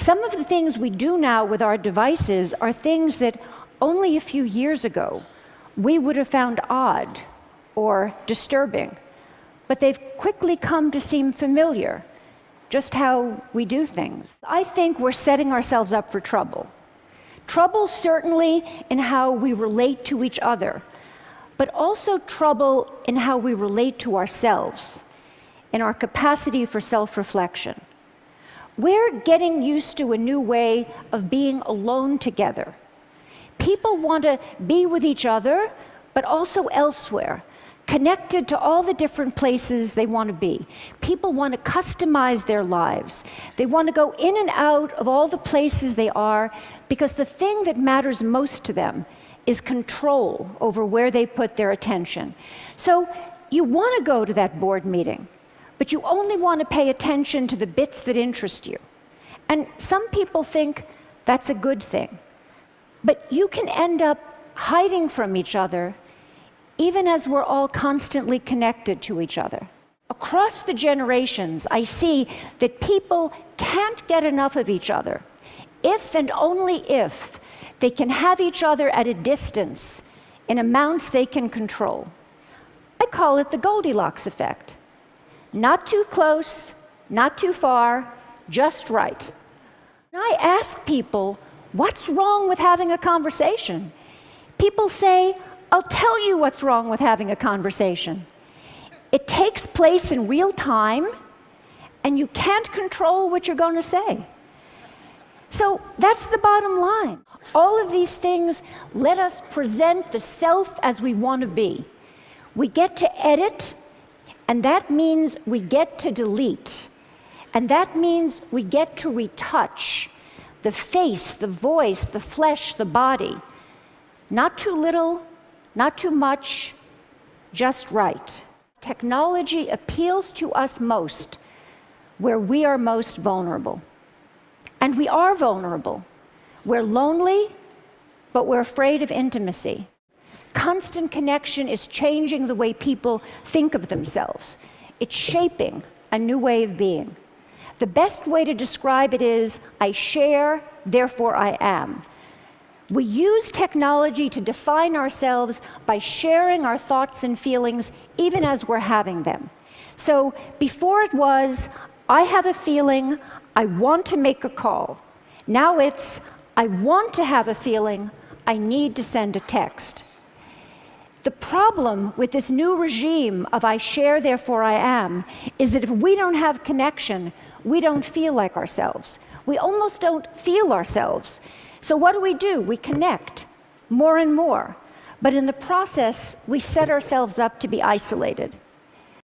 Some of the things we do now with our devices are things that only a few years ago we would have found odd or disturbing, but they've quickly come to seem familiar, just how we do things. I think we're setting ourselves up for trouble. Trouble certainly in how we relate to each other, but also trouble in how we relate to ourselves, in our capacity for self-reflection. We're getting used to a new way of being alone together. People want to be with each other, but also elsewhere, connected to all the different places they want to be. People want to customize their lives. They want to go in and out of all the places they are, because the thing that matters most to them is control over where they put their attention. So you want to go to that board meeting, but you only want to pay attention to the bits that interest you. And some people think that's a good thing. But you can end up hiding from each other, even as we're all constantly connected to each other. Across the generations, I see that people can't get enough of each other, if and only if they can have each other at a distance in amounts they can control. I call it the Goldilocks effect. Not too close, not too far, just right. I ask people, what's wrong with having a conversation? People say, I'll tell you what's wrong with having a conversation. It takes place in real time, and you can't control what you're going to say. So that's the bottom line. All of these things let us present the self as we want to be. We get to edit, and that means we get to delete. And that means we get to retouch the face, the voice, the flesh, the body. Not too little, not too much, just right. Technology appeals to us most where we are most vulnerable. And we are vulnerable. We're lonely, but we're afraid of intimacy. Constant connection is changing the way people think of themselves. It's shaping a new way of being. The best way to describe it is, I share, therefore I am. We use technology to define ourselves by sharing our thoughts and feelings, even as we're having them. So before it was, I have a feeling, I want to make a call. Now it's, I want to have a feeling, I need to send a text. The problem with this new regime of I share, therefore I am, is that if we don't have connection, we don't feel like ourselves. We almost don't feel ourselves. So what do? We connect more and more. But in the process, we set ourselves up to be isolated.